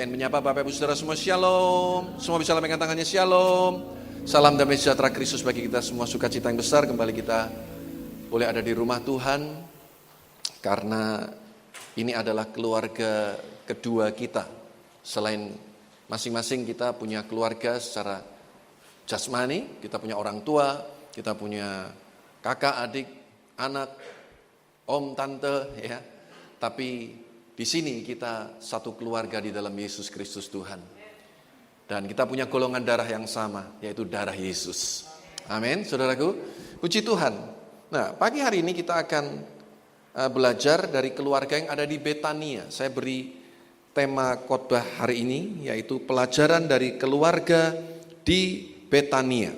Saya ingin menyapa Bapak Ibu Saudara semua, Shalom. Semua bisa lambaikan tangannya, Shalom. Salam damai sejahtera Kristus bagi kita semua, sukacita yang besar. Kembali kita boleh ada di rumah Tuhan, karena ini adalah keluarga kedua kita. Selain masing-masing kita punya keluarga secara jasmani, kita punya orang tua, kita punya kakak, adik, anak, om, tante, ya. Tapi di sini kita satu keluarga di dalam Yesus Kristus Tuhan. Dan kita punya golongan darah yang sama, yaitu darah Yesus. Amin, saudaraku. Puji Tuhan. Nah, pagi hari ini kita akan belajar dari keluarga yang ada di Betania. Saya beri tema khotbah hari ini, yaitu pelajaran dari keluarga di Betania.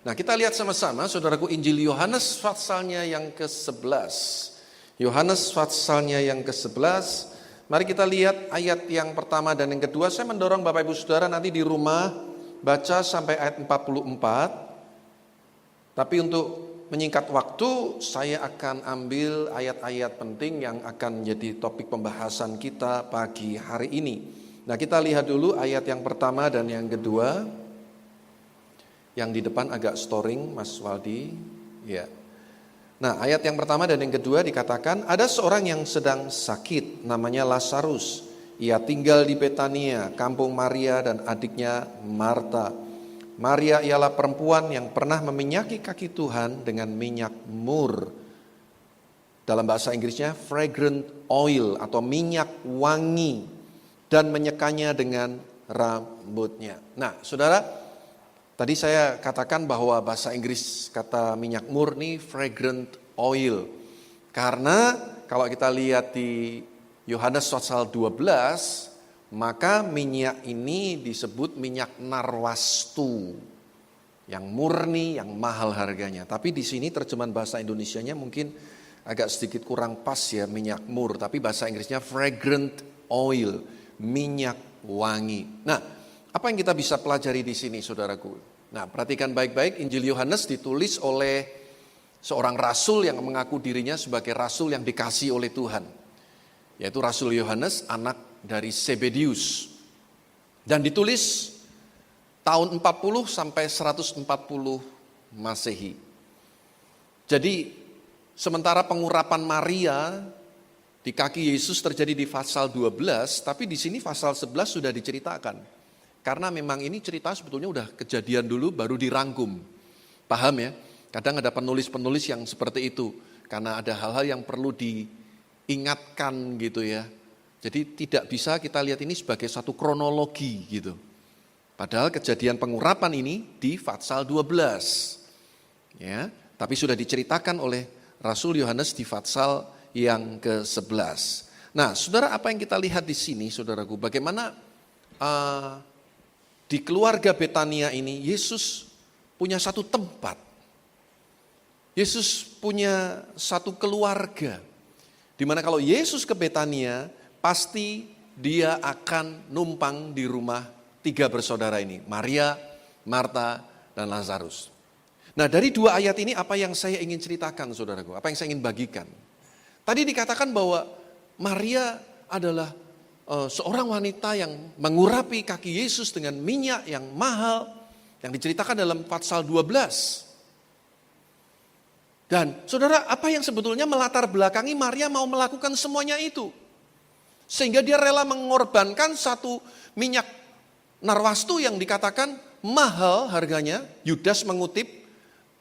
Nah, kita lihat sama-sama, saudaraku, Injil Yohanes pasalnya yang ke-11. Yohanes pasalnya yang ke-11. Mari kita lihat ayat yang pertama dan yang kedua. Saya mendorong Bapak Ibu Saudara nanti di rumah baca sampai ayat 44. Tapi untuk menyingkat waktu, saya akan ambil ayat-ayat penting yang akan menjadi topik pembahasan kita pagi hari ini. Nah, kita lihat dulu ayat yang pertama dan yang kedua. Yang di depan agak storing, Mas Waldi. Ya. Nah, ayat yang pertama dan yang kedua dikatakan, ada seorang yang sedang sakit, namanya Lazarus. Ia tinggal di Betania, kampung Maria dan adiknya Marta. Maria ialah perempuan yang pernah meminyaki kaki Tuhan dengan minyak mur. Dalam bahasa Inggrisnya fragrant oil atau minyak wangi, dan menyekanya dengan rambutnya. Nah, saudara, tadi saya katakan bahwa bahasa Inggris kata minyak murni fragrant oil. Karena kalau kita lihat di Yohanes pasal 12, maka minyak ini disebut minyak narwastu. Yang murni, yang mahal harganya. Tapi di sini terjemahan bahasa Indonesianya mungkin agak sedikit kurang pas ya, minyak mur. Tapi bahasa Inggrisnya fragrant oil, minyak wangi. Nah, apa yang kita bisa pelajari di sini, saudaraku? Nah, perhatikan baik-baik, Injil Yohanes ditulis oleh seorang rasul yang mengaku dirinya sebagai rasul yang dikasihi oleh Tuhan. Yaitu Rasul Yohanes, anak dari Zebedius. Dan ditulis tahun 40 sampai 140 Masehi. Jadi, sementara pengurapan Maria di kaki Yesus terjadi di pasal 12, tapi di sini pasal 11 sudah diceritakan. Karena memang ini cerita sebetulnya udah kejadian dulu baru dirangkum. Paham ya? Kadang ada penulis-penulis yang seperti itu. Karena ada hal-hal yang perlu diingatkan gitu ya. Jadi tidak bisa kita lihat ini sebagai satu kronologi gitu. Padahal kejadian pengurapan ini di pasal 12. Ya, tapi sudah diceritakan oleh Rasul Yohanes di pasal yang ke-11. Nah, saudara, apa yang kita lihat di sini, saudaraku? Bagaimana di keluarga Betania ini, Yesus punya satu tempat. Yesus punya satu keluarga. Dimana kalau Yesus ke Betania, pasti dia akan numpang di rumah tiga bersaudara ini. Maria, Marta, dan Lazarus. Nah, dari dua ayat ini apa yang saya ingin ceritakan, saudaraku? Apa yang saya ingin bagikan? Tadi dikatakan bahwa Maria adalah seorang wanita yang mengurapi kaki Yesus dengan minyak yang mahal, yang diceritakan dalam pasal 12. Dan saudara, apa yang sebetulnya melatar belakangi Maria mau melakukan semuanya itu? Sehingga dia rela mengorbankan satu minyak narwastu yang dikatakan mahal harganya. Yudas mengutip,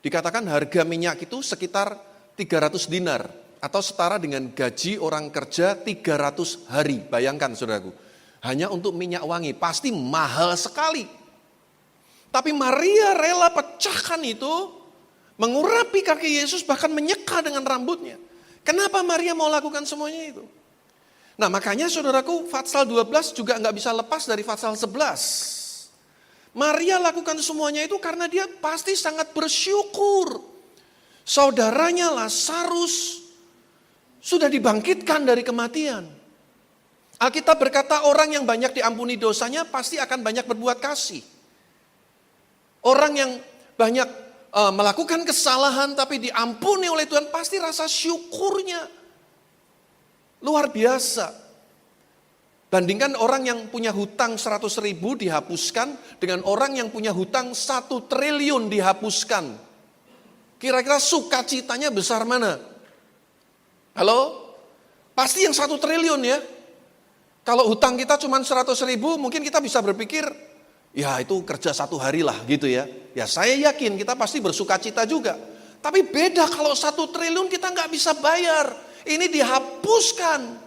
dikatakan harga minyak itu sekitar 300 dinar. Atau setara dengan gaji orang kerja 300 hari. Bayangkan, saudaraku. Hanya untuk minyak wangi. Pasti mahal sekali. Tapi Maria rela pecahkan itu. Mengurapi kaki Yesus, bahkan menyeka dengan rambutnya. Kenapa Maria mau lakukan semuanya itu? Nah, makanya saudaraku, pasal 12 juga nggak bisa lepas dari pasal 11. Maria lakukan semuanya itu karena dia pasti sangat bersyukur. Saudaranya Lazarus sudah dibangkitkan dari kematian. Alkitab berkata orang yang banyak diampuni dosanya pasti akan banyak berbuat kasih. Orang yang banyak melakukan kesalahan tapi diampuni oleh Tuhan pasti rasa syukurnya luar biasa. Bandingkan orang yang punya hutang 100.000 dihapuskan dengan orang yang punya hutang 1 triliun dihapuskan. Kira-kira sukacitanya besar mana? Halo? Pasti yang 1 triliun ya. Kalau hutang kita cuma 100.000 mungkin kita bisa berpikir, ya itu kerja 1 hari lah gitu ya. Ya saya yakin kita pasti bersukacita juga. Tapi beda kalau 1 triliun kita nggak bisa bayar. Ini dihapuskan.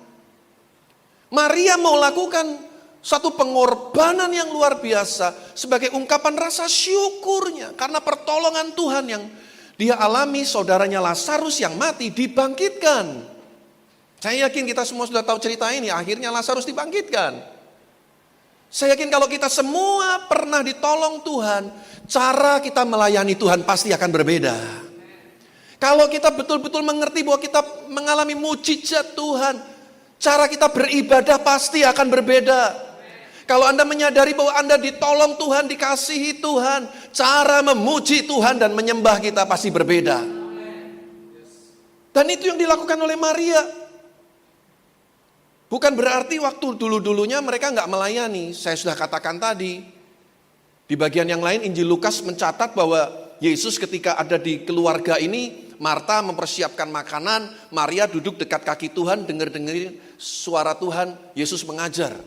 Maria mau lakukan satu pengorbanan yang luar biasa sebagai ungkapan rasa syukurnya karena pertolongan Tuhan yang dia alami. Saudaranya Lazarus yang mati dibangkitkan. Saya yakin kita semua sudah tahu cerita ini, akhirnya Lazarus dibangkitkan. Saya yakin kalau kita semua pernah ditolong Tuhan, cara kita melayani Tuhan pasti akan berbeda. Kalau kita betul-betul mengerti bahwa kita mengalami mujizat Tuhan, cara kita beribadah pasti akan berbeda. Kalau Anda menyadari bahwa Anda ditolong Tuhan, dikasihi Tuhan, cara memuji Tuhan dan menyembah kita pasti berbeda. Dan itu yang dilakukan oleh Maria. Bukan berarti waktu dulu-dulunya mereka nggak melayani. Saya sudah katakan tadi. Di bagian yang lain Injil Lukas mencatat bahwa Yesus ketika ada di keluarga ini, Marta mempersiapkan makanan, Maria duduk dekat kaki Tuhan, dengerin suara Tuhan, Yesus mengajar.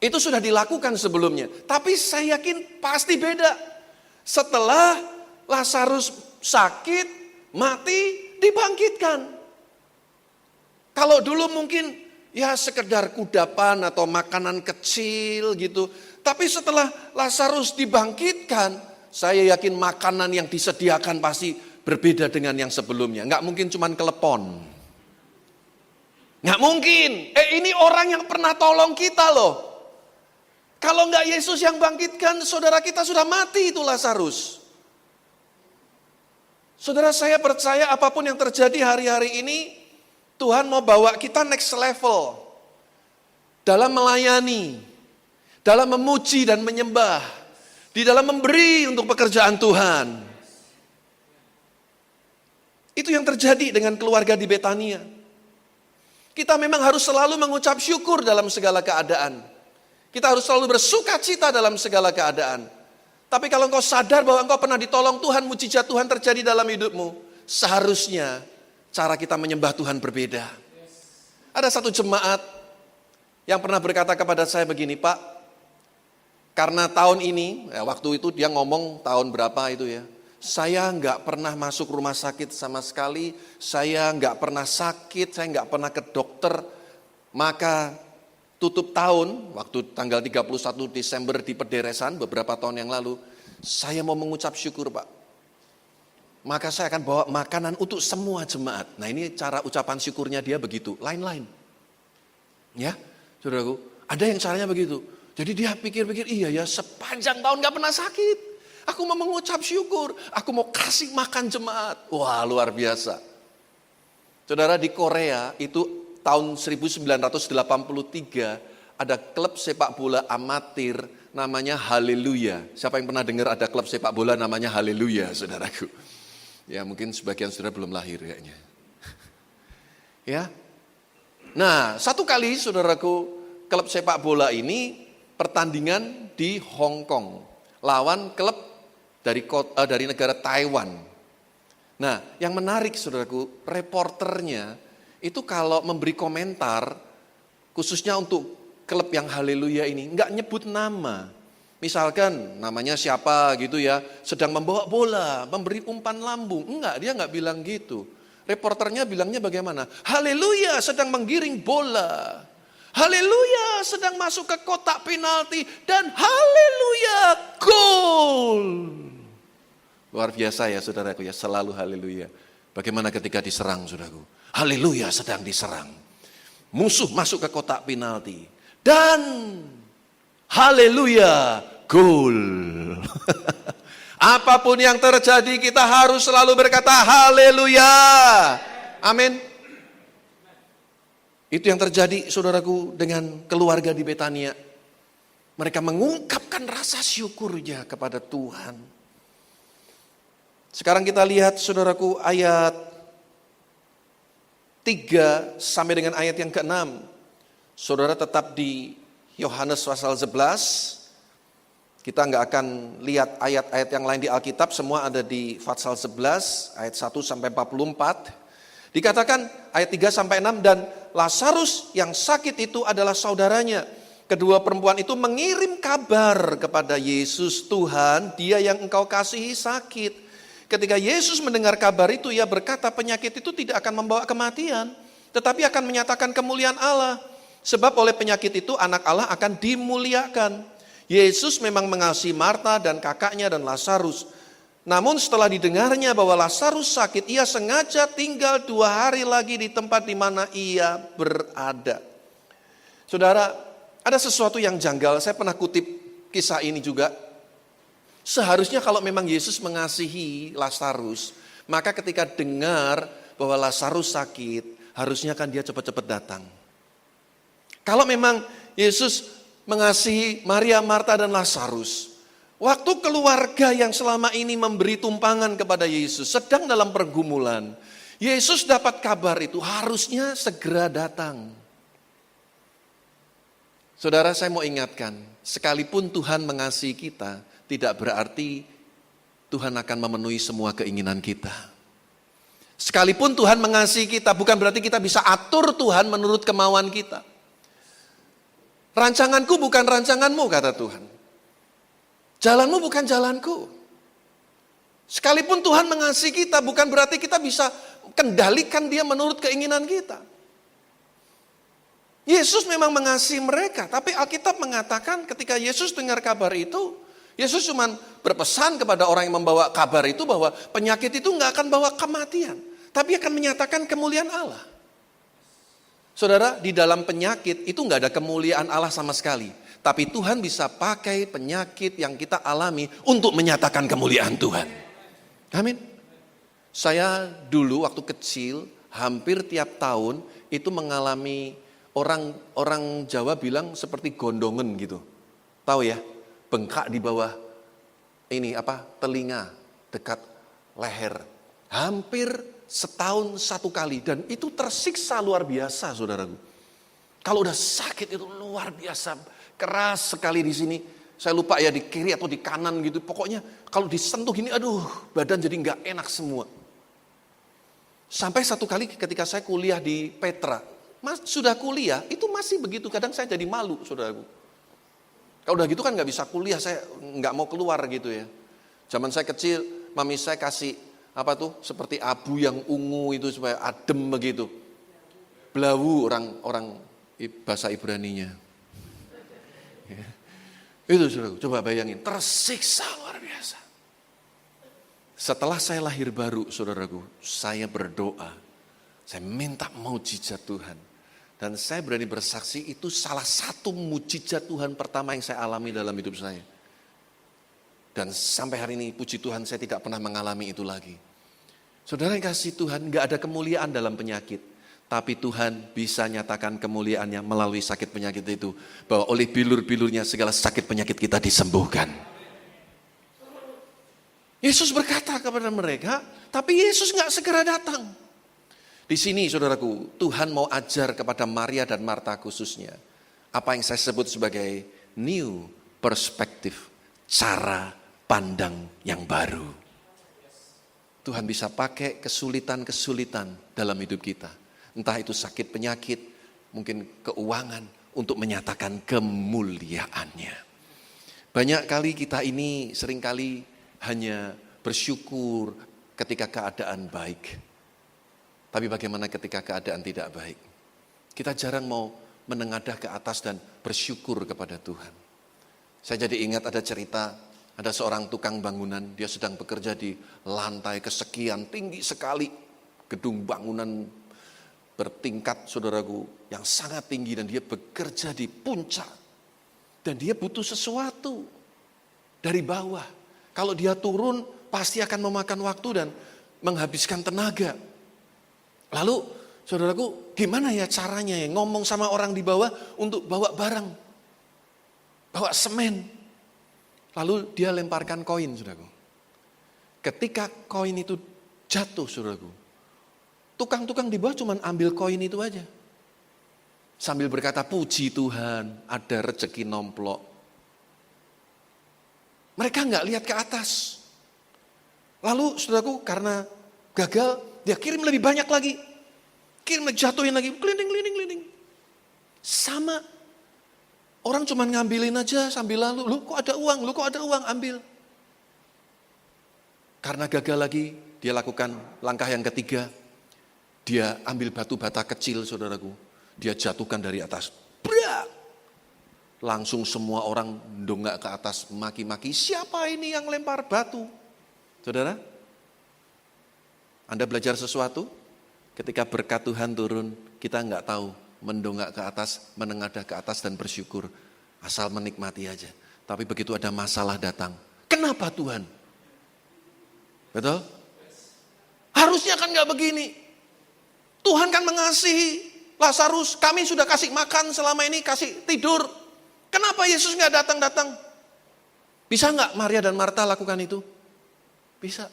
Itu sudah dilakukan sebelumnya. Tapi saya yakin pasti beda. Setelah Lazarus sakit, mati, dibangkitkan. Kalau dulu mungkin ya sekedar kudapan atau makanan kecil gitu. Tapi setelah Lazarus dibangkitkan, saya yakin makanan yang disediakan pasti berbeda dengan yang sebelumnya. Nggak mungkin cuman kelepon. Nggak mungkin. Ini orang yang pernah tolong kita loh. Kalau nggak Yesus yang bangkitkan, saudara kita sudah mati itu Lazarus. Saudara, saya percaya apapun yang terjadi hari-hari ini, Tuhan mau bawa kita next level. Dalam melayani, dalam memuji dan menyembah. Di dalam memberi untuk pekerjaan Tuhan. Itu yang terjadi dengan keluarga di Betania. Kita memang harus selalu mengucap syukur dalam segala keadaan. Kita harus selalu bersuka cita dalam segala keadaan. Tapi kalau engkau sadar bahwa engkau pernah ditolong Tuhan, mujizat Tuhan terjadi dalam hidupmu, seharusnya cara kita menyembah Tuhan berbeda. Ada satu jemaat yang pernah berkata kepada saya begini, Pak, karena tahun ini, waktu itu dia ngomong tahun berapa itu ya, saya nggak pernah masuk rumah sakit sama sekali, saya nggak pernah sakit, saya nggak pernah ke dokter, maka tutup tahun, waktu tanggal 31 Desember di Pederesan beberapa tahun yang lalu, saya mau mengucap syukur Pak. Maka saya akan bawa makanan untuk semua jemaat. Nah ini cara ucapan syukurnya dia begitu, lain-lain. Ya, saudaraku, ada yang caranya begitu. Jadi dia pikir-pikir, iya ya sepanjang tahun gak pernah sakit. Aku mau mengucap syukur, aku mau kasih makan jemaat. Wah luar biasa. Saudara, di Korea itu tahun 1983 ada klub sepak bola amatir namanya Haleluya. Siapa yang pernah dengar ada klub sepak bola namanya Haleluya, saudaraku? Ya mungkin sebagian saudara belum lahir kayaknya. Ya. Nah, satu kali saudaraku, klub sepak bola ini pertandingan di Hong Kong lawan klub dari negara Taiwan. Nah, yang menarik saudaraku, reporternya itu kalau memberi komentar khususnya untuk klub yang Haleluya ini nggak nyebut nama. Misalkan namanya siapa gitu ya, sedang membawa bola, memberi umpan lambung. Enggak, dia nggak bilang gitu. Reporternya bilangnya bagaimana? Haleluya sedang menggiring bola. Haleluya sedang masuk ke kotak penalti dan haleluya gol. Luar biasa ya saudaraku ya, selalu haleluya. Bagaimana ketika diserang saudaraku? Haleluya sedang diserang. Musuh masuk ke kotak penalti dan haleluya gol. Apapun yang terjadi kita harus selalu berkata haleluya. Amin. Itu yang terjadi saudaraku dengan keluarga di Betania. Mereka mengungkapkan rasa syukurnya kepada Tuhan. Sekarang kita lihat saudaraku ayat 3 sampai dengan ayat yang ke-6. Saudara tetap di Yohanes pasal 11. Kita nggak akan lihat ayat-ayat yang lain di Alkitab, semua ada di pasal 11 ayat 1 sampai 44. Dikatakan ayat 3 sampai 6, dan Lazarus yang sakit itu adalah saudaranya. Kedua perempuan itu mengirim kabar kepada Yesus, Tuhan, dia yang engkau kasihi sakit. Ketika Yesus mendengar kabar itu, ia berkata penyakit itu tidak akan membawa kematian, tetapi akan menyatakan kemuliaan Allah. Sebab oleh penyakit itu anak Allah akan dimuliakan. Yesus memang mengasihi Marta dan kakaknya dan Lazarus. Namun setelah didengarnya bahwa Lazarus sakit, ia sengaja tinggal 2 hari lagi di tempat di mana ia berada. Saudara, ada sesuatu yang janggal. Saya pernah kutip kisah ini juga. Seharusnya kalau memang Yesus mengasihi Lazarus, maka ketika dengar bahwa Lazarus sakit, harusnya kan dia cepat-cepat datang. Kalau memang Yesus mengasihi Maria, Marta, dan Lazarus, waktu keluarga yang selama ini memberi tumpangan kepada Yesus sedang dalam pergumulan, Yesus dapat kabar itu harusnya segera datang. Saudara, saya mau ingatkan, sekalipun Tuhan mengasihi kita, tidak berarti Tuhan akan memenuhi semua keinginan kita. Sekalipun Tuhan mengasihi kita, bukan berarti kita bisa atur Tuhan menurut kemauan kita. Rancanganku bukan rancanganmu, kata Tuhan. Jalanmu bukan jalanku. Sekalipun Tuhan mengasihi kita, bukan berarti kita bisa kendalikan dia menurut keinginan kita. Yesus memang mengasihi mereka, tapi Alkitab mengatakan ketika Yesus dengar kabar itu, Yesus cuma berpesan kepada orang yang membawa kabar itu bahwa penyakit itu nggak akan bawa kematian, tapi akan menyatakan kemuliaan Allah. Saudara, di dalam penyakit itu nggak ada kemuliaan Allah sama sekali. Tapi Tuhan bisa pakai penyakit yang kita alami untuk menyatakan kemuliaan Tuhan. Amin. Saya dulu waktu kecil, hampir tiap tahun itu mengalami orang Jawa bilang seperti gondongan gitu. Tahu ya, bengkak di bawah telinga dekat leher. Hampir setahun 1 kali, dan itu tersiksa luar biasa, saudaraku. Kalau udah sakit itu luar biasa, keras sekali di sini. Saya lupa ya di kiri atau di kanan gitu. Pokoknya kalau disentuh gini, aduh, badan jadi nggak enak semua. Sampai 1 kali ketika saya kuliah di Petra, sudah kuliah itu masih begitu. Kadang saya jadi malu, saudaraku. Kalau udah gitu kan nggak bisa kuliah, saya nggak mau keluar gitu ya. Zaman saya kecil, mami saya kasih seperti abu yang ungu itu supaya adem begitu. Belawu orang bahasa Ibraninya. Ya. Itu saudaraku, coba bayangin, tersiksa luar biasa. Setelah saya lahir baru, saudaraku, saya berdoa, saya minta mukjizat Tuhan. Dan saya berani bersaksi itu salah satu mukjizat Tuhan pertama yang saya alami dalam hidup saya. Dan sampai hari ini puji Tuhan saya tidak pernah mengalami itu lagi. Saudara yang kasih Tuhan, gak ada kemuliaan dalam penyakit. Tapi Tuhan bisa nyatakan kemuliaannya melalui sakit penyakit itu. Bahwa oleh bilur-bilurnya segala sakit penyakit kita disembuhkan. Yesus berkata kepada mereka, tapi Yesus gak segera datang. Di sini saudaraku, Tuhan mau ajar kepada Maria dan Marta khususnya. Apa yang saya sebut sebagai new perspective. Cara pandang yang baru. Tuhan bisa pakai kesulitan-kesulitan dalam hidup kita. Entah itu sakit penyakit, mungkin keuangan, untuk menyatakan kemuliaannya. Banyak kali kita ini seringkali hanya bersyukur ketika keadaan baik. Tapi bagaimana ketika keadaan tidak baik? Kita jarang mau menengadah ke atas dan bersyukur kepada Tuhan. Saya jadi ingat ada cerita, ada seorang tukang bangunan, dia sedang bekerja di lantai kesekian, tinggi sekali. Gedung bangunan bertingkat, saudaraku, yang sangat tinggi, dan dia bekerja di puncak. Dan dia butuh sesuatu dari bawah. Kalau dia turun, pasti akan memakan waktu dan menghabiskan tenaga. Lalu, saudaraku, gimana ya caranya ya ngomong sama orang di bawah untuk bawa barang, bawa semen. Lalu dia lemparkan koin, saudaraku. Ketika koin itu jatuh, saudaraku, tukang-tukang di bawah cuma ambil koin itu aja. Sambil berkata, puji Tuhan, ada rezeki nomplok. Mereka nggak lihat ke atas. Lalu saudaraku, karena gagal, dia kirim lebih banyak lagi. Kirim lagi, jatuhin lagi, keliling. Sama. Orang cuma ngambilin aja sambil lalu, lu kok ada uang, ambil. Karena gagal lagi, dia lakukan langkah yang ketiga. Dia ambil batu bata kecil, saudaraku. Dia jatuhkan dari atas. Brak! Langsung semua orang dongak ke atas, maki-maki, siapa ini yang lempar batu? Saudara, Anda belajar sesuatu? Ketika berkat Tuhan turun, kita nggak tahu mendongak ke atas, menengadah ke atas dan bersyukur. Asal menikmati aja. Tapi begitu ada masalah datang, kenapa Tuhan? Betul? Harusnya kan nggak begini. Tuhan kan mengasihi Lazarus, kami sudah kasih makan selama ini, kasih tidur. Kenapa Yesus nggak datang-datang? Bisa nggak Maria dan Marta lakukan itu? Bisa.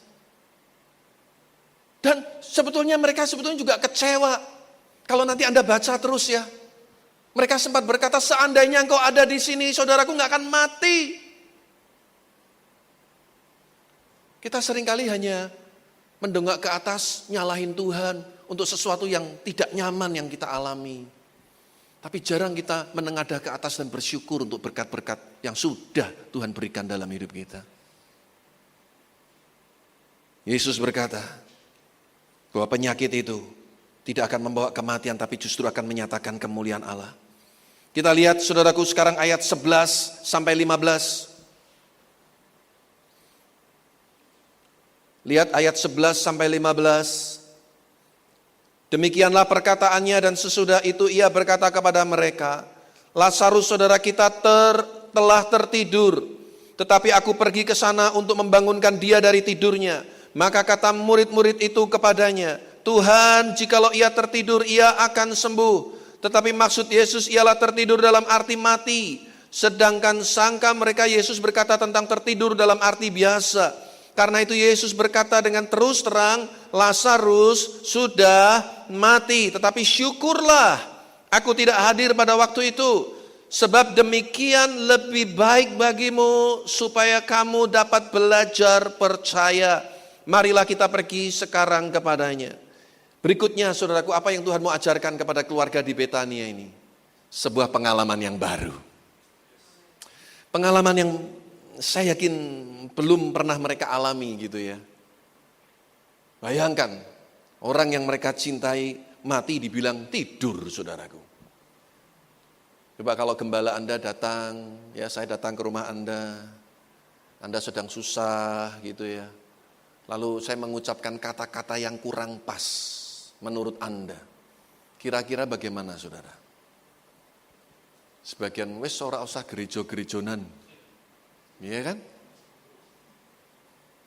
Dan sebetulnya mereka juga kecewa. Kalau nanti Anda baca terus ya. Mereka sempat berkata, seandainya engkau ada di sini, saudaraku nggak akan mati. Kita seringkali hanya mendongak ke atas, nyalahin Tuhan untuk sesuatu yang tidak nyaman yang kita alami. Tapi jarang kita menengadah ke atas dan bersyukur untuk berkat-berkat yang sudah Tuhan berikan dalam hidup kita. Yesus berkata bahwa penyakit itu tidak akan membawa kematian, tapi justru akan menyatakan kemuliaan Allah. Kita lihat saudaraku sekarang ayat 11 sampai 15. Lihat ayat 11 sampai 15. Demikianlah perkataannya dan sesudah itu ia berkata kepada mereka, Lazarus saudara kita telah tertidur, tetapi aku pergi ke sana untuk membangunkan dia dari tidurnya. Maka kata murid-murid itu kepadanya, Tuhan, jikalau ia tertidur, ia akan sembuh. Tetapi maksud Yesus ialah tertidur dalam arti mati. Sedangkan sangka mereka Yesus berkata tentang tertidur dalam arti biasa. Karena itu Yesus berkata dengan terus terang, Lazarus sudah mati. Tetapi syukurlah aku tidak hadir pada waktu itu. Sebab demikian lebih baik bagimu supaya kamu dapat belajar percaya. Marilah kita pergi sekarang kepadanya. Berikutnya saudaraku, apa yang Tuhan mau ajarkan kepada keluarga di Betania ini? Sebuah pengalaman yang baru. Pengalaman yang saya yakin belum pernah mereka alami gitu ya. Bayangkan, orang yang mereka cintai mati dibilang tidur saudaraku. Coba kalau gembala Anda datang, ya saya datang ke rumah Anda sedang susah gitu ya. Lalu saya mengucapkan kata-kata yang kurang pas menurut Anda. Kira-kira bagaimana saudara? Sebagian wis ora usah gereja-gerejonan. Iya kan?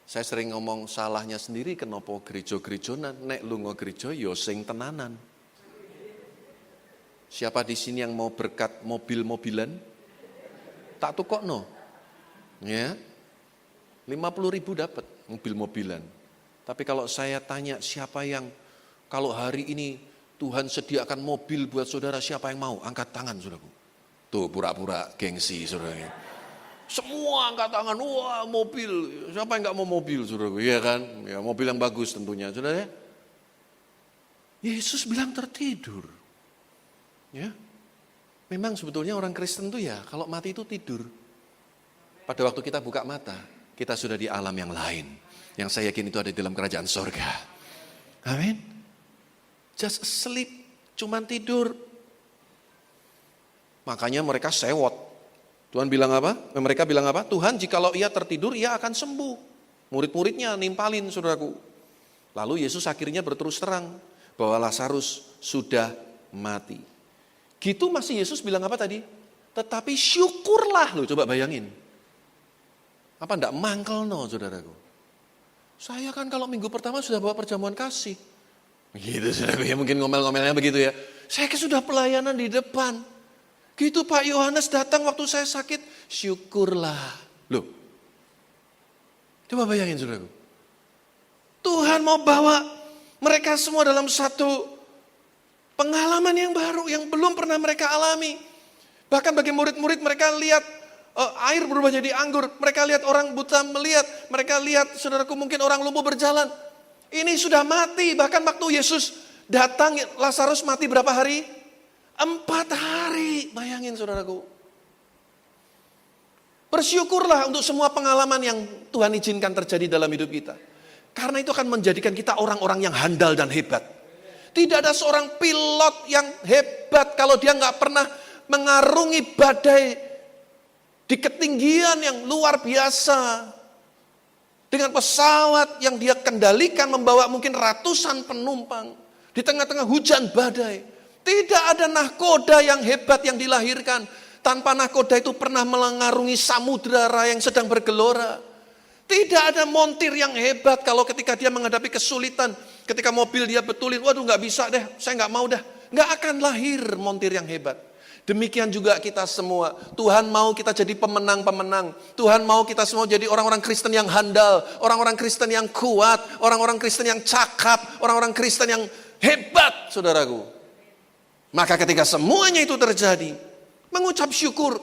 Saya sering ngomong salahnya sendiri kenapa gereja-gerejonan. Nek lunga gereja ya sing tenanan. Siapa di sini yang mau berkat mobil-mobilan? Tak tukokno. Ya. 50.000 dapat mobil-mobilan. Tapi kalau saya tanya siapa yang kalau hari ini Tuhan sediakan mobil buat saudara, siapa yang mau? Angkat tangan saudaraku. Tuh pura-pura gengsi saudara. Semua angkat tangan, wah mobil. Siapa yang gak mau mobil saudaraku? Iya kan? Ya, mobil yang bagus tentunya saudara. Yesus bilang tertidur. Ya. Memang sebetulnya orang Kristen tuh ya kalau mati itu tidur. Pada waktu kita buka mata, kita sudah di alam yang lain. Yang saya yakin itu ada di dalam kerajaan sorga. Amin. Just asleep, cuman tidur. Makanya mereka sewot. Tuhan bilang apa? Mereka bilang apa? Tuhan jikalau ia tertidur, ia akan sembuh. Murid-muridnya nimpalin saudaraku. Lalu Yesus akhirnya berterus terang bahwa Lazarus sudah mati. Gitu masih Yesus bilang apa tadi? Tetapi syukurlah, loh coba bayangin. Apa enggak mangkel no saudaraku? Saya kan kalau minggu pertama sudah bawa perjamuan kasih. Gitu saudaraku ya, mungkin ngomel-ngomelnya begitu ya. Saya kan sudah pelayanan di depan. Gitu Pak Yohanes datang waktu saya sakit, syukurlah. Loh, coba bayangin saudaraku. Tuhan mau bawa mereka semua dalam satu Pengalaman yang baru yang belum pernah mereka alami. Bahkan bagi murid-murid mereka lihat air berubah jadi anggur. Mereka lihat orang buta melihat. Mereka lihat, saudaraku, mungkin orang lumpuh berjalan. Ini sudah mati. Bahkan waktu Yesus datang, Lazarus mati berapa hari? 4 hari. Bayangin, saudaraku. Bersyukurlah untuk semua pengalaman yang Tuhan izinkan terjadi dalam hidup kita. Karena itu akan menjadikan kita orang-orang yang handal dan hebat. Tidak ada seorang pilot yang hebat kalau dia nggak pernah mengarungi badai di ketinggian yang luar biasa. Dengan pesawat yang dia kendalikan membawa mungkin ratusan penumpang. Di tengah-tengah hujan badai. Tidak ada nahkoda yang hebat yang dilahirkan. Tanpa nahkoda itu pernah mengarungi samudera yang sedang bergelora. Tidak ada montir yang hebat kalau ketika dia menghadapi kesulitan. Ketika mobil dia betulin, waduh nggak bisa deh, saya nggak mau dah. Nggak akan lahir montir yang hebat. Demikian juga kita semua. Tuhan mau kita jadi pemenang-pemenang. Tuhan mau kita semua jadi orang-orang Kristen yang handal. Orang-orang Kristen yang kuat. Orang-orang Kristen yang cakap. Orang-orang Kristen yang hebat, saudaraku. Maka ketika semuanya itu terjadi, mengucap syukur.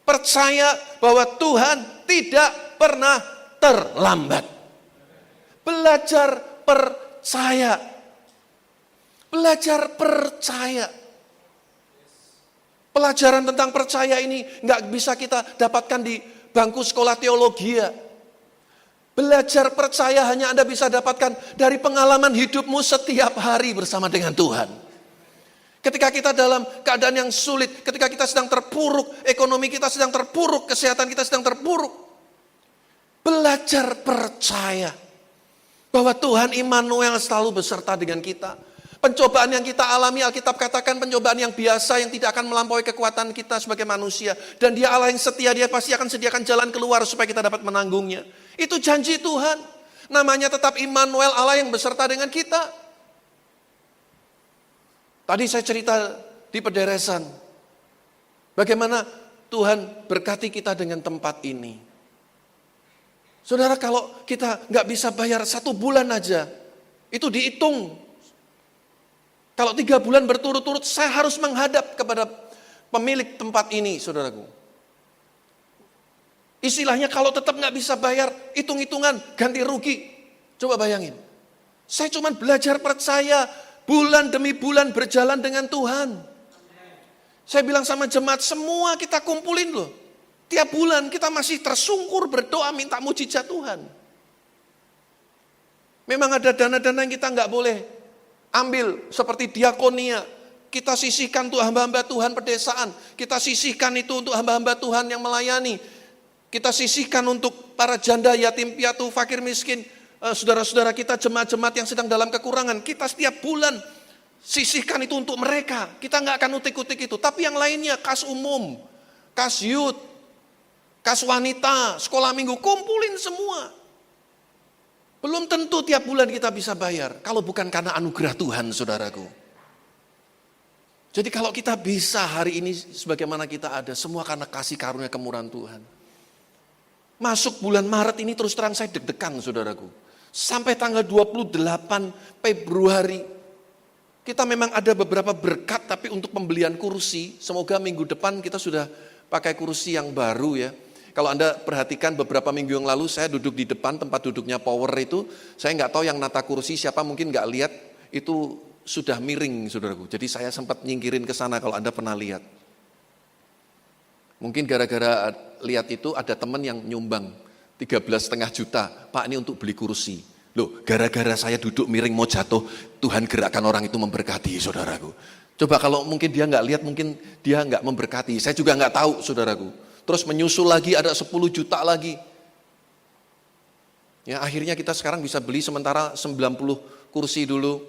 Percaya bahwa Tuhan tidak pernah terlambat. Belajar percaya. Belajar percaya. Pelajaran tentang percaya ini nggak bisa kita dapatkan di bangku sekolah teologi. Belajar percaya hanya Anda bisa dapatkan dari pengalaman hidupmu setiap hari bersama dengan Tuhan. Ketika kita dalam keadaan yang sulit, ketika kita sedang terpuruk, ekonomi kita sedang terpuruk, kesehatan kita sedang terpuruk. Belajar percaya bahwa Tuhan Immanuel selalu beserta dengan kita. Pencobaan yang kita alami, Alkitab katakan pencobaan yang biasa yang tidak akan melampaui kekuatan kita sebagai manusia. Dan Dia Allah yang setia, Dia pasti akan sediakan jalan keluar supaya kita dapat menanggungnya. Itu janji Tuhan. Namanya tetap Immanuel, Allah yang beserta dengan kita. Tadi saya cerita di pederesan, bagaimana Tuhan berkati kita dengan tempat ini. Saudara, kalau kita nggak bisa bayar 1 bulan aja, itu dihitung. Kalau 3 bulan berturut-turut, saya harus menghadap kepada pemilik tempat ini, saudaraku. Istilahnya kalau tetap nggak bisa bayar, hitung-hitungan, ganti rugi. Coba bayangin. Saya cuma belajar percaya, bulan demi bulan berjalan dengan Tuhan. Saya bilang sama jemaat, semua kita kumpulin loh. Tiap bulan kita masih tersungkur berdoa minta mujizat Tuhan. Memang ada dana-dana yang kita nggak boleh ambil seperti diakonia. Kita sisihkan untuk hamba-hamba Tuhan pedesaan. Kita sisihkan itu untuk hamba-hamba Tuhan yang melayani. Kita sisihkan untuk para janda, yatim piatu, fakir miskin. Saudara-saudara kita, jemaat-jemaat yang sedang dalam kekurangan. Kita setiap bulan sisihkan itu untuk mereka. Kita nggak akan utik-utik itu. Tapi yang lainnya, kas umum, kas youth, kas wanita, sekolah minggu, kumpulin semua. Belum tentu tiap bulan kita bisa bayar. Kalau bukan karena anugerah Tuhan, saudaraku. Jadi kalau kita bisa hari ini sebagaimana kita ada, semua karena kasih karunia kemurahan Tuhan. Masuk bulan Maret ini terus terang saya deg-degan, saudaraku. Sampai tanggal 28 Februari, kita memang ada beberapa berkat, tapi untuk pembelian kursi, semoga minggu depan kita sudah pakai kursi yang baru ya. Kalau Anda perhatikan beberapa minggu yang lalu saya duduk di depan tempat duduknya Power itu, saya nggak tahu yang nata kursi siapa, mungkin nggak lihat, itu sudah miring, saudaraku. Jadi saya sempat nyingkirin ke sana kalau Anda pernah lihat. Mungkin gara-gara lihat itu ada teman yang nyumbang 13,5 juta, Pak ini untuk beli kursi. Loh, gara-gara saya duduk miring mau jatuh, Tuhan gerakkan orang itu memberkati, saudaraku. Coba kalau mungkin dia nggak lihat, mungkin dia nggak memberkati. Saya juga nggak tahu, saudaraku. Terus menyusul lagi ada 10 juta lagi. Ya, akhirnya kita sekarang bisa beli sementara 90 kursi dulu.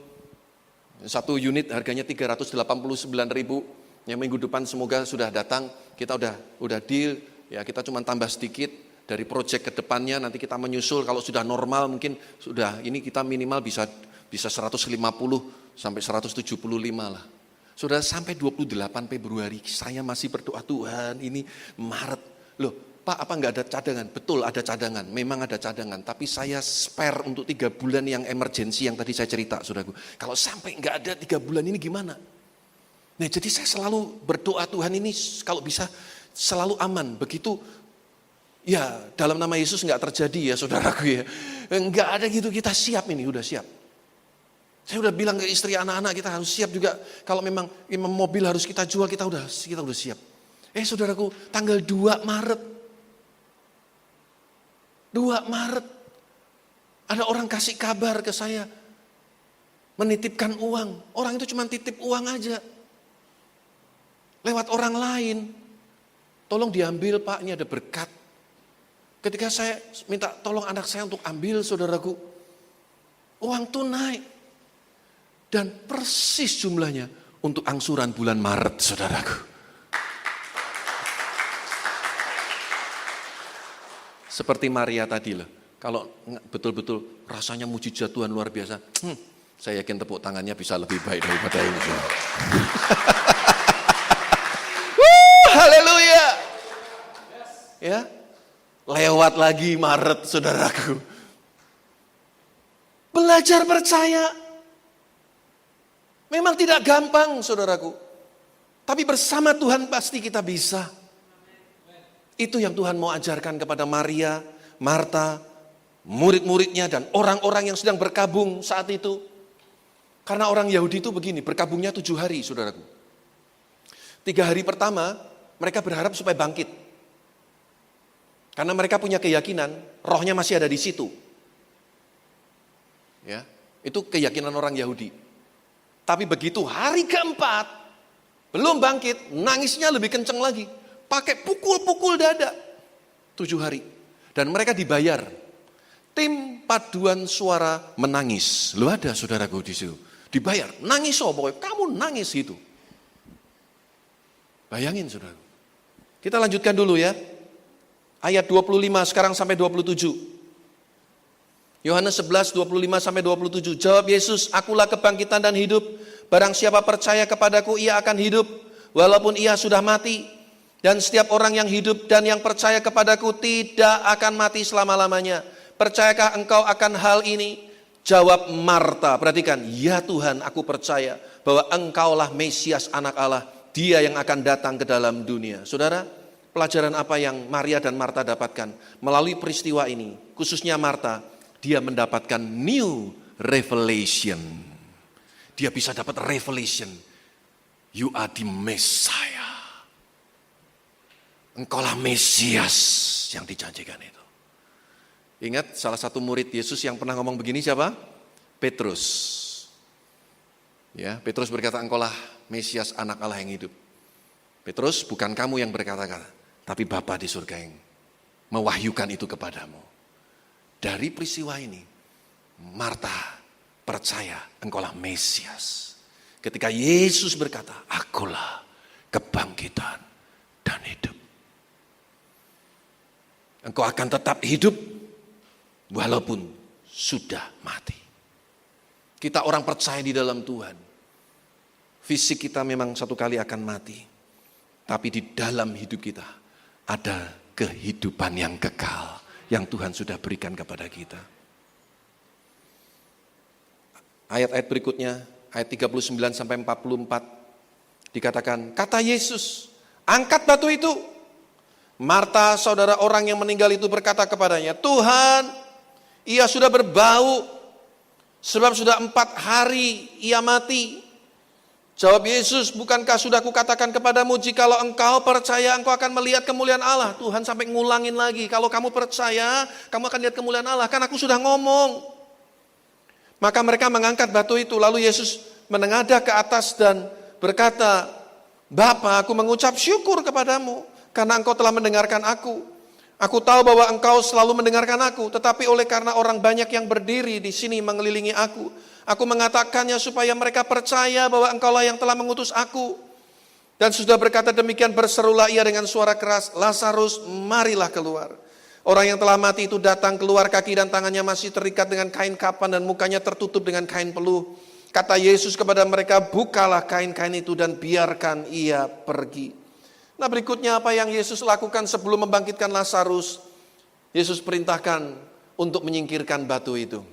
Satu unit harganya 389.000. Yang minggu depan semoga sudah datang. Kita udah deal. Ya, kita cuma tambah sedikit dari proyek ke depannya. Nanti kita menyusul kalau sudah normal mungkin sudah ini kita minimal bisa 150 sampai 175 lah. Sudah sampai 28 Februari, saya masih berdoa, Tuhan ini Maret. Loh, Pak apa enggak ada cadangan? Betul ada cadangan, memang ada cadangan. Tapi saya spare untuk 3 bulan yang emergensi yang tadi saya cerita, saudaraku. Kalau sampai enggak ada 3 bulan ini gimana? Nah, jadi saya selalu berdoa Tuhan ini kalau bisa selalu aman. Begitu ya dalam nama Yesus nggak terjadi ya saudaraku ya. Nggak ada gitu, kita siap ini, udah siap. Saya udah bilang ke istri anak-anak kita harus siap juga. Kalau memang mobil harus kita jual, kita udah siap. Saudaraku, tanggal 2 Maret. 2 Maret. Ada orang kasih kabar ke saya. Menitipkan uang. Orang itu cuma titip uang aja. Lewat orang lain. Tolong diambil Pak, ini ada berkat. Ketika saya minta tolong anak saya untuk ambil saudaraku. Uang tunai. Dan persis jumlahnya untuk angsuran bulan Maret, saudaraku. Seperti Maria tadi loh. Kalau betul-betul rasanya mujizat Tuhan luar biasa. Saya yakin tepuk tangannya bisa lebih baik daripada ini. Haleluya. Ya, lewat lagi Maret, saudaraku. Belajar percaya. Memang tidak gampang, saudaraku. Tapi bersama Tuhan pasti kita bisa. Itu yang Tuhan mau ajarkan kepada Maria, Marta, murid-muridnya, dan orang-orang yang sedang berkabung saat itu. Karena orang Yahudi itu begini, berkabungnya 7 hari, saudaraku. 3 hari pertama, mereka berharap supaya bangkit. Karena mereka punya keyakinan, rohnya masih ada di situ. Ya, itu keyakinan orang Yahudi. Tapi begitu hari keempat, belum bangkit, nangisnya lebih kenceng lagi. Pakai pukul-pukul dada. 7 hari. Dan mereka dibayar. Tim paduan suara menangis. Lu ada saudaraku di situ. Dibayar, nangis pokoknya. Kamu nangis gitu. Bayangin saudaraku. Kita lanjutkan dulu ya. Ayat 25 sekarang sampai 27. Yohanes 11, 25 sampai 27. Jawab Yesus, akulah kebangkitan dan hidup. Barang siapa percaya kepadaku, ia akan hidup. Walaupun ia sudah mati. Dan setiap orang yang hidup dan yang percaya kepadaku tidak akan mati selama-lamanya. Percayakah engkau akan hal ini? Jawab Marta, perhatikan. Ya Tuhan, aku percaya bahwa engkaulah Mesias anak Allah. Dia yang akan datang ke dalam dunia. Saudara, pelajaran apa yang Maria dan Marta dapatkan? Melalui peristiwa ini, khususnya Marta, dia mendapatkan new revelation. Dia bisa dapat revelation. You are the Messiah. Engkaulah Mesias yang dijanjikan itu. Ingat salah satu murid Yesus yang pernah ngomong begini siapa? Petrus. Ya, Petrus berkata, engkaulah Mesias anak Allah yang hidup. Petrus, bukan kamu yang berkata-kata, tapi Bapa di surga yang mewahyukan itu kepadamu. Dari peristiwa ini, Marta percaya engkaulah Mesias. Ketika Yesus berkata, akulah kebangkitan dan hidup. Engkau akan tetap hidup walaupun sudah mati. Kita orang percaya di dalam Tuhan. Fisik kita memang satu kali akan mati. Tapi di dalam hidup kita ada kehidupan yang kekal yang Tuhan sudah berikan kepada kita. Ayat-ayat berikutnya, ayat 39 sampai 44 dikatakan, kata Yesus, angkat batu itu. Marta, saudara orang yang meninggal itu berkata kepadanya, Tuhan, ia sudah berbau, sebab sudah 4 hari ia mati. Jawab Yesus, bukankah sudah kukatakan kepadamu, jikalau engkau percaya, engkau akan melihat kemuliaan Allah. Tuhan sampai ngulangin lagi, kalau kamu percaya, kamu akan lihat kemuliaan Allah. Kan aku sudah ngomong. Maka mereka mengangkat batu itu, lalu Yesus menengadah ke atas dan berkata, Bapa, aku mengucap syukur kepadamu, karena engkau telah mendengarkan aku. Aku tahu bahwa engkau selalu mendengarkan aku, tetapi oleh karena orang banyak yang berdiri di sini mengelilingi aku mengatakannya supaya mereka percaya bahwa engkaulah yang telah mengutus aku. Dan sudah berkata demikian, berserulah ia dengan suara keras, Lazarus, marilah keluar. Orang yang telah mati itu datang keluar, kaki dan tangannya masih terikat dengan kain kapan dan mukanya tertutup dengan kain peluh. Kata Yesus kepada mereka, bukalah kain-kain itu dan biarkan ia pergi. Nah, berikutnya apa yang Yesus lakukan sebelum membangkitkan Lazarus? Yesus perintahkan untuk menyingkirkan batu itu.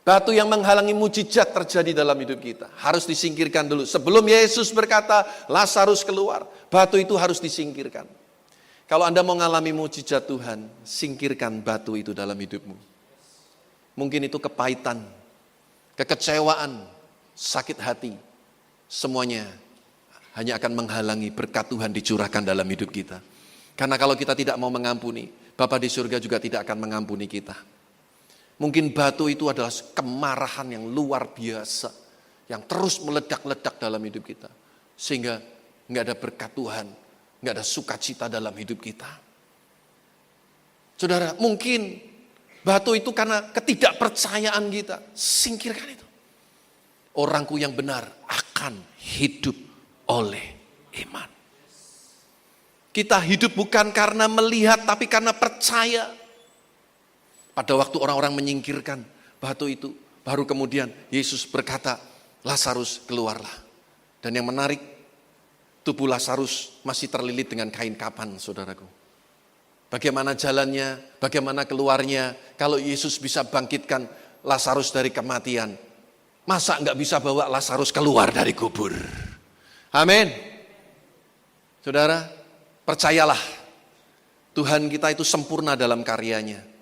Batu yang menghalangi mujizat terjadi dalam hidup kita harus disingkirkan dulu. Sebelum Yesus berkata, Lazarus keluar, batu itu harus disingkirkan. Kalau Anda mau mengalami mujizat Tuhan, singkirkan batu itu dalam hidupmu. Mungkin itu kepahitan, kekecewaan, sakit hati. Semuanya hanya akan menghalangi berkat Tuhan dicurahkan dalam hidup kita. Karena kalau kita tidak mau mengampuni, Bapa di surga juga tidak akan mengampuni kita. Mungkin batu itu adalah kemarahan yang luar biasa, yang terus meledak-ledak dalam hidup kita. Sehingga nggak ada berkat Tuhan, nggak ada sukacita dalam hidup kita. Saudara, mungkin batu itu karena ketidakpercayaan kita. Singkirkan itu. Orangku yang benar akan hidup oleh iman. Kita hidup bukan karena melihat, tapi karena percaya. Pada waktu orang-orang menyingkirkan batu itu, baru kemudian Yesus berkata, Lazarus keluarlah. Dan yang menarik, tubuh Lazarus masih terlilit dengan kain kapan, saudaraku. Bagaimana jalannya, bagaimana keluarnya, kalau Yesus bisa bangkitkan Lazarus dari kematian, masa enggak bisa bawa Lazarus keluar dari kubur? Amin. Saudara, percayalah, Tuhan kita itu sempurna dalam karyanya.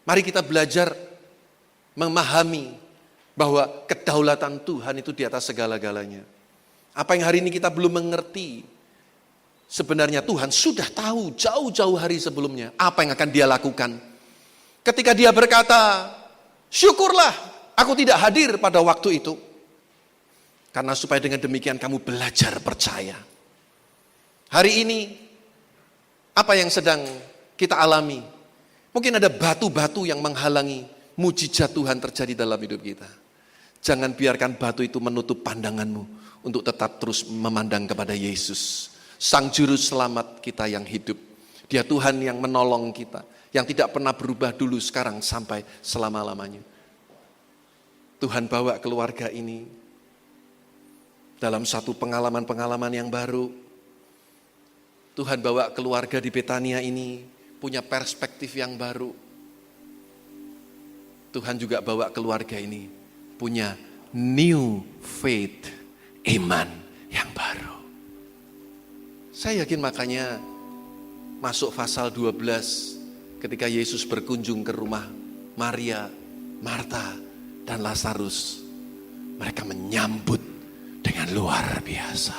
Mari kita belajar memahami bahwa kedaulatan Tuhan itu di atas segala-galanya. Apa yang hari ini kita belum mengerti, sebenarnya Tuhan sudah tahu jauh-jauh hari sebelumnya apa yang akan Dia lakukan. Ketika Dia berkata, syukurlah aku tidak hadir pada waktu itu. Karena supaya dengan demikian kamu belajar percaya. Hari ini, apa yang sedang kita alami? Mungkin ada batu-batu yang menghalangi mujizat Tuhan terjadi dalam hidup kita. Jangan biarkan batu itu menutup pandanganmu untuk tetap terus memandang kepada Yesus, Sang Juru Selamat kita yang hidup. Dia Tuhan yang menolong kita, yang tidak pernah berubah dulu, sekarang, sampai selama-lamanya. Tuhan bawa keluarga ini dalam satu pengalaman-pengalaman yang baru. Tuhan bawa keluarga di Betania ini punya perspektif yang baru. Tuhan juga bawa keluarga ini punya new faith, iman yang baru. Saya yakin makanya masuk pasal 12 ketika Yesus berkunjung ke rumah Maria, Marta, dan Lazarus. Mereka menyambut dengan luar biasa.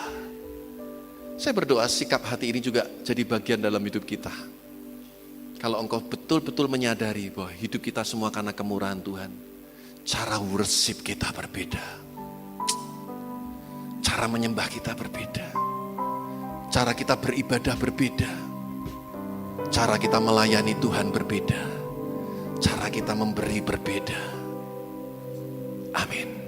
Saya berdoa sikap hati ini juga jadi bagian dalam hidup kita. Kalau engkau betul-betul menyadari bahwa hidup kita semua karena kemurahan Tuhan, cara worship kita berbeda. Cara menyembah kita berbeda. Cara kita beribadah berbeda. Cara kita melayani Tuhan berbeda. Cara kita memberi berbeda. Amin.